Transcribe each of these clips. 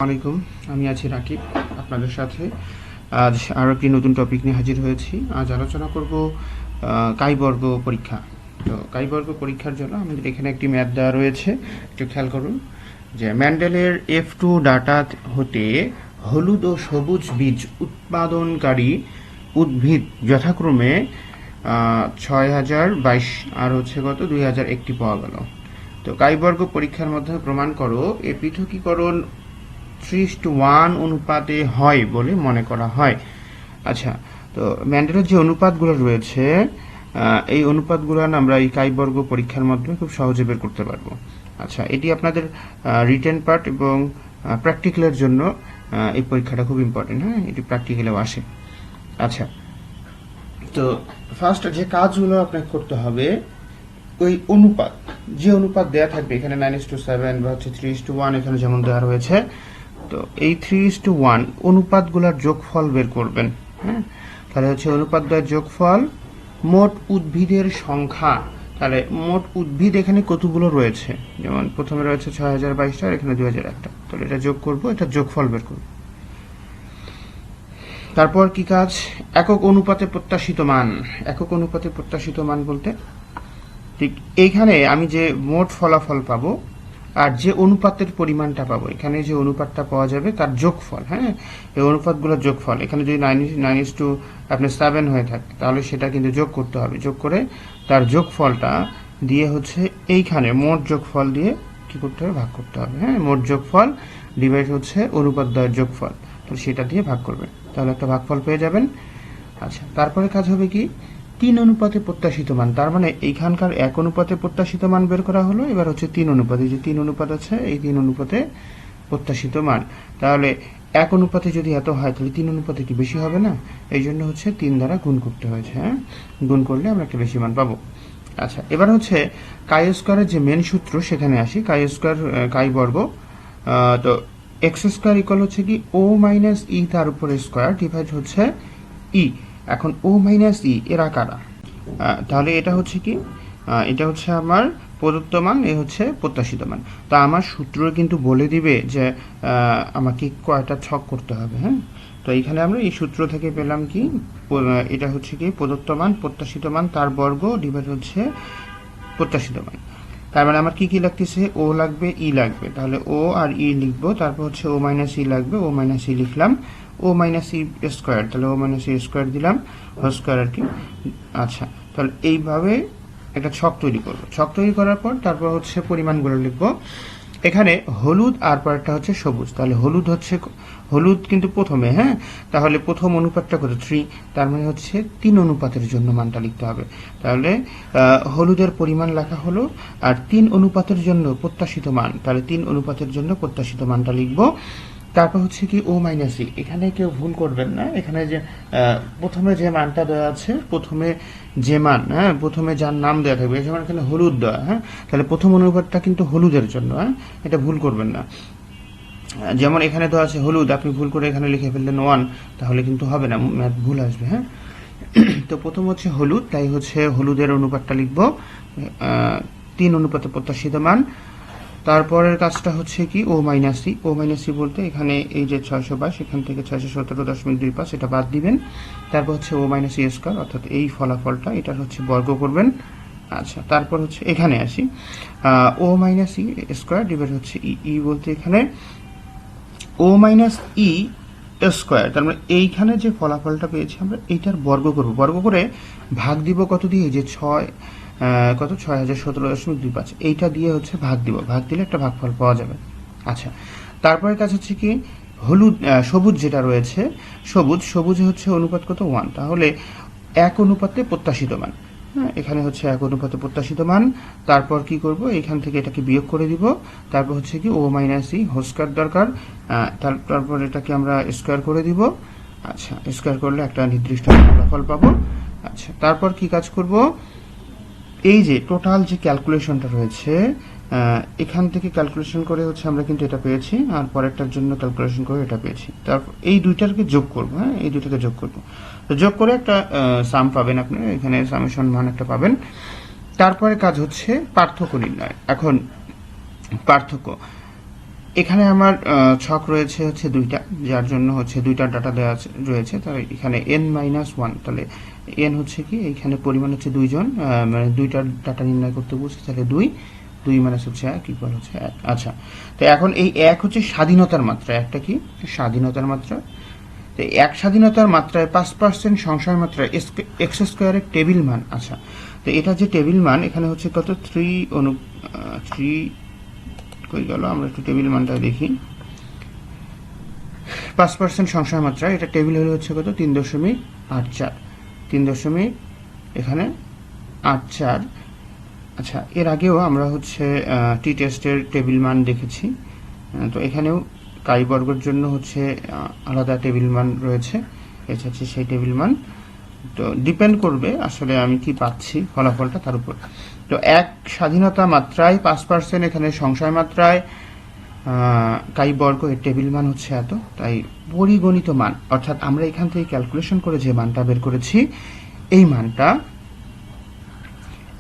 আলাইকুম, আমি আছি রাকিব আপনাদের সাথে। আজ আরও একটি নতুন টপিক নিয়ে হাজির হয়েছি। আজ আলোচনা করব কাই বর্গ পরীক্ষা। তো কাই বর্গ পরীক্ষার জন্য আমাদের এখানে একটি ম্যাথ দেওয়া রয়েছে, একটু খেয়াল করুন যে ম্যান্ডেলের F2 ডাটা হতে হলুদ ও সবুজ বীজ উৎপাদনকারী উদ্ভিদ যথাক্রমে 6022 আর কত 2001টি পাওয়া গেল। তো কাই বর্গ পরীক্ষার মাধ্যমে প্রমাণ করো এ পৃথকীকরণ 3:1 অনুপাতে হয় বলে মনে করা হয়। আচ্ছা, তো ম্যান্ডেলের যে অনুপাতগুলো রয়েছে এই অনুপাতগুলো আমরা এই কাই বর্গ পরীক্ষার মাধ্যমে খুব সহজে বের করতে পারবো। আচ্ছা, এটি আপনাদের রিটেন পার্ট এবং প্র্যাকটিক্যালের জন্য এই পরীক্ষাটা খুব ইম্পর্টেন্ট। হ্যাঁ, এটি প্র্যাকটিক্যালেও আসে। আচ্ছা, তো ফার্স্ট যে কাজগুলো আপনাকে করতে হবে, ওই অনুপাত যে অনুপাত দেওয়া থাকবে এখানে 9:7 বা 3:1 এখানে যেমন দেওয়া রয়েছে, তো এই 3:1 অনুপাতগুলোর যোগফল বের করবেন। হ্যাঁ, তাহলে অনুপাত দ্বয়ের যোগফল মোট উদ্ভিদের সংখ্যা। তাহলে মোট উদ্ভিদ এখানে কতগুলো রয়েছে, যেমন প্রথমে রয়েছে 6022টা আর এখানে 2001টা, তাহলে এটা যোগ করব, এটা যোগফল বের করব। তারপর কি কাজ, একক অনুপাতে প্রত্যাশিত মান। একক অনুপাতে প্রত্যাশিত মান বলতে ঠিক এইখানে আমি যে মোট ফলাফল পাবো আর যে অনুপাতের পরিমাণটা পাবো, এখানে যে অনুপাতটা পাওয়া যাবে তার যোগফল। হ্যাঁ, এই অনুপাতগুলোর যোগফল, এখানে যদি 9:7 হয়ে থাকে তাহলে সেটা কিন্তু যোগ করতে হবে। যোগ করে তার যোগফলটা দিয়ে এইখানে মোট যোগফল দিয়ে কি করতে হবে, ভাগ করতে হবে। হ্যাঁ, মোট যোগফল ডিভাইড অনুপাত দ্বয়ের যোগফল, তাহলে সেটা দিয়ে ভাগ করবেন, তাহলে একটা ভাগফল পেয়ে যাবেন। আচ্ছা, তারপরে কাজ হবে কি, 3 অনুপাতে প্রত্যাশিত মান। তার মানে এইখানকার 1 অনুপাতে প্রত্যাশিত মান বের করা হলো, এবার 3 অনুপাতে, যে 3 অনুপাত আছে এই 3 অনুপাতে প্রত্যাশিত মান। তাহলে 1 অনুপাতে যদি এত হয় তাহলে 3 অনুপাতে কি বেশি হবে না, এই জন্য 3 দ্বারা গুণ করতে হয়েছে। হ্যাঁ, গুণ করলে আমরা একটা বেশি মান পাবো। আচ্ছা, এবার কাই স্কয়ারের যে মেন সূত্র সেখানে আসি। কাই স্কয়ার কাই বর্গ, তো এক্স স্কয়ার ইকুয়াল কি ও মাইনাস ই তার উপরে স্কয়ার ডিভাইড ই। এখন ও মাইনাস ই এরা কারা, তাহলে এটা কি, এটা আমার প্রদত্ত মান, এ প্রত্যাশিত মান। তো আমার সূত্র কিন্তু বলে দিবে যে আমাকে কয়টা ছক করতে হবে। হ্যাঁ, তো এইখানে আমরা এই সূত্র থেকে পেলাম কি, এটা কি প্রদত্ত মান, প্রত্যাশিত মান তার বর্গ ডিভাইড প্রত্যাশিত মান। তার মানে আমার কি কি লাগতেছে, ও লাগবে, ই লাগবে, তাহলে ও আর ই লিখবো। তারপর ও মাইনাস ই লাগবে, ও মাইনাস ই লিখলাম, ও মাইনাস ই স্কোয়ার, তাহলে ও মাইনাস ই স্কোয়ার দিলাম, হোল স্কোয়ার আর কি। আচ্ছা, তাহলে এইভাবে একটা ছক তৈরি করবো। ছক তৈরি করার পর তারপর পরিমাণগুলো লিখবো। এখানে হলুদ আর পরেরটা সবুজ, তাহলে হলুদ কিন্তু প্রথমে। হ্যাঁ, তাহলে প্রথম অনুপাতটা কত, 3, তার মানে 3 অনুপাতের জন্য মানটা লিখতে হবে। তাহলে হলুদের পরিমাণ লেখা হলো, আর 3 অনুপাতের জন্য প্রত্যাশিত মান, তাহলে 3 অনুপাতের জন্য প্রত্যাশিত মানটা লিখবো। তারপর কি ও মাইনাস ই, এখানে কেউ ভুল করবেন না, এখানে যে প্রথমে যে মানটা দেওয়া আছে, প্রথমে যে মান, হ্যাঁ, প্রথমে যার নাম দেওয়া থাকবে, যেমন এখানে হলুদ দেওয়া। হ্যাঁ, তাহলে প্রথম অনুপাতটা কিন্তু হলুদের জন্য। হ্যাঁ, এটা ভুল করবেন না। যেমন এখানে দেওয়া আছে হলুদ, আপনি ভুল করে এখানে লিখে ফেললেন 1, তাহলে কিন্তু হবে না, ম্যাথ ভুল আসবে। হ্যাঁ, তো প্রথম হলুদ, তাই হলুদের অনুপাতটা লিখবো 3 অনুপাতে প্রত্যাশিত মান। তারপরের কাজটা কি, ও মাইনাস সি। ও মাইনাস সি বলতে এখানে এই যে 622, এখান থেকে 617.25 এটা বাদ দিবেন। তারপর ও মাইনাস ই স্কয়ার, অর্থাৎ এই ফলাফলটা এটার বর্গ করবেন। আচ্ছা, তারপর এখানে আসি, ও মাইনাস ই স্কয়ার ডিভাইড ই বলতে এখানে ও মাইনাস ই স্কয়ার, তার মানে এইখানে যে ফলাফলটা পেয়েছি আমরা এইটার বর্গ করব। বর্গ করে ভাগ দিব কত দিয়ে, যে 6017.25, এইটা দিয়ে ভাগ দিব। ভাগ দিলে একটা ভাগফল পাওয়া যাবে। আচ্ছা, তারপরে কাজ কি, হলুদ সবুজ যেটা রয়েছে, সবুজে অনুপাত কত, 1, তাহলে 1 অনুপাতে প্রত্যাশিত মান। হ্যাঁ, এখানে 1 অনুপাতে প্রত্যাশিত মান। তারপর কি করব, এখান থেকে এটাকে বিয়োগ করে দিব। তারপর কি, ও মাইনাস ই হোল স্কয়ার দরকার, তারপর এটাকে আমরা স্কয়ার করে দিব। আচ্ছা, স্কয়ার করলে একটা নির্দিষ্ট ফলাফল পাবো। আচ্ছা, তারপর কি কাজ করব, এই যে টোটাল যে ক্যালকুলেশনটা রয়েছে, এখান থেকে ক্যালকুলেশন করে আমরা কিন্তু এটা পেয়েছি, আর পরেরটার জন্য ক্যালকুলেশন করে এটা পেয়েছি। তারপর এই দুইটাকে যোগ করব। হ্যাঁ, এই দুইটাকে যোগ করব, তো যোগ করে একটা সাম পাবেন আপনি, এখানে সামেশন মান একটা পাবেন। তারপরে কাজ পার্থক্য নির্ণয়। এখন পার্থক্য এখানে আমার ছক রয়েছে হচ্ছে দুইটা, যার জন্য হচ্ছে দুইটা ডাটা দেওয়া রয়েছে। তাহলে এখানে n-1, তাহলে n হচ্ছে কি, এইখানে পরিমাণ হচ্ছে দুইজন, মানে দুইটা ডাটা নির্ণয় করতে বলছি, তাহলে দুই মাইনাস হচ্ছে 1 ইকুয়াল হচ্ছে 1। আচ্ছা, তো এখন এই 1 হচ্ছে স্বাধীনতার মাত্রা, একটা কি স্বাধীনতার মাত্রা। তো 1 স্বাধীনতার মাত্রায় 5% সংশয় মাত্রা x স্কোয়ারের টেবিল মান। আচ্ছা, তো এটা যে টেবিল মান এখানে হচ্ছে কত, 3 কই গেল, আমরা একটু টেবিল মানটা দেখি। 5% সংশয় মাত্রা, এটা টেবিল হলে হচ্ছে কত, 3.84, 3. এখানে 84। আচ্ছা, এর আগেও আমরা হচ্ছে টি টেস্টের টেবিল মান দেখেছি। তো এখানেও কাই বর্গের জন্য হচ্ছে আলাদা টেবিল মান রয়েছে, এটা হচ্ছে সেই টেবিল মান। তো ডিপেন্ড করবে আসলে আমি কি পাচ্ছি ফলাফলটা তার উপর। তো 1 স্বাধীনতা মাত্রায় 5%, এখানে সংশয় মাত্রায় কাই বর্গ, এর টেবিল মান হচ্ছে এত। তাই পরিগণিত মান, অর্থাৎ আমরা এখান থেকে ক্যালকুলেশন করে যে মানটা বের করেছি, এই মানটা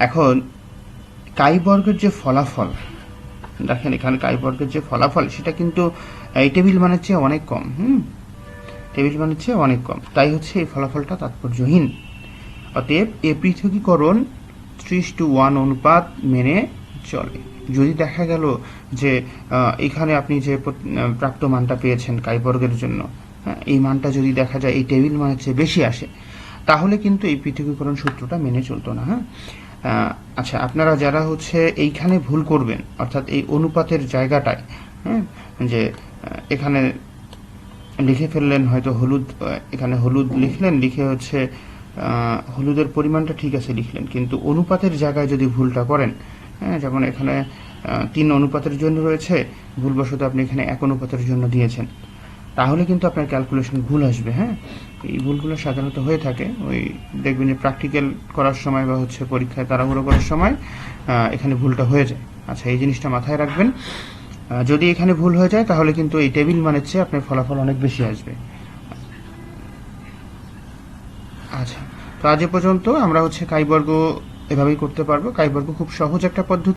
এখন কাই বর্গের যে ফলাফল, দেখেন এখানে কাই বর্গের যে ফলাফল, সেটা কিন্তু এই টেবিল মানের চেয়ে অনেক কম। টেবিল মানের চেয়ে অনেক কম, তাই হচ্ছে এই ফলাফলটা তাৎপর্যহীন। অতএব এ পৃথকীকরণ 3:1 অনুপাত মেনে চলে। যদি দেখা গেল যে এখানে আপনি যে প্রাপ্ত মানটা পেয়েছেন কাই বর্গের জন্য, এই মানটা যদি দেখা যায় এই টেবিল মানের চেয়ে বেশি আসে, তাহলে কিন্তু এই পৃথকীকরণ সূত্রটা মেনে চলতো না। আচ্ছা, আপনারা যারা হচ্ছে এইখানে ভুল করবেন, অর্থাৎ এই অনুপাতের জায়গাটায়, যে এখানে লিখে ফেললেন হয়তো হলুদ, এখানে হলুদ লিখলেন, লিখে হচ্ছে হলুদের পরিমাণটা ঠিক আছে লিখলেন, কিন্তু অনুপাতের জায়গায় যদি ভুলটা করেন, যেমন এখানে 3 অনুপাতের জন্য রয়েছে, ভুলবশত আপনি এখানে 1 অনুপাতের জন্য দিয়েছেন, তাহলে কিন্তু আপনার ক্যালকুলেশন ভুল আসবে। এই ভুলগুলো সাধারণত হয়ে থাকে, ওই দেখবেন যে প্র্যাকটিক্যাল করার সময় বা হচ্ছে পরীক্ষায় তাড়াহুড়ো করার সময় এখানে ভুলটা হয়ে যায়। আচ্ছা, এই জিনিসটা মাথায় রাখবেন। যদি এখানে ভুল হয়ে যায় তাহলে কিন্তু এই টেবিল মানের চেয়ে আপনার ফলাফল অনেক বেশি আসবে। আচ্ছা, তো আজ এ পর্যন্ত আমরা হচ্ছে কাই বর্গ এভাবেই করতে পারবো। কাই বর্গ খুব সহজ একটা পদ্ধতি।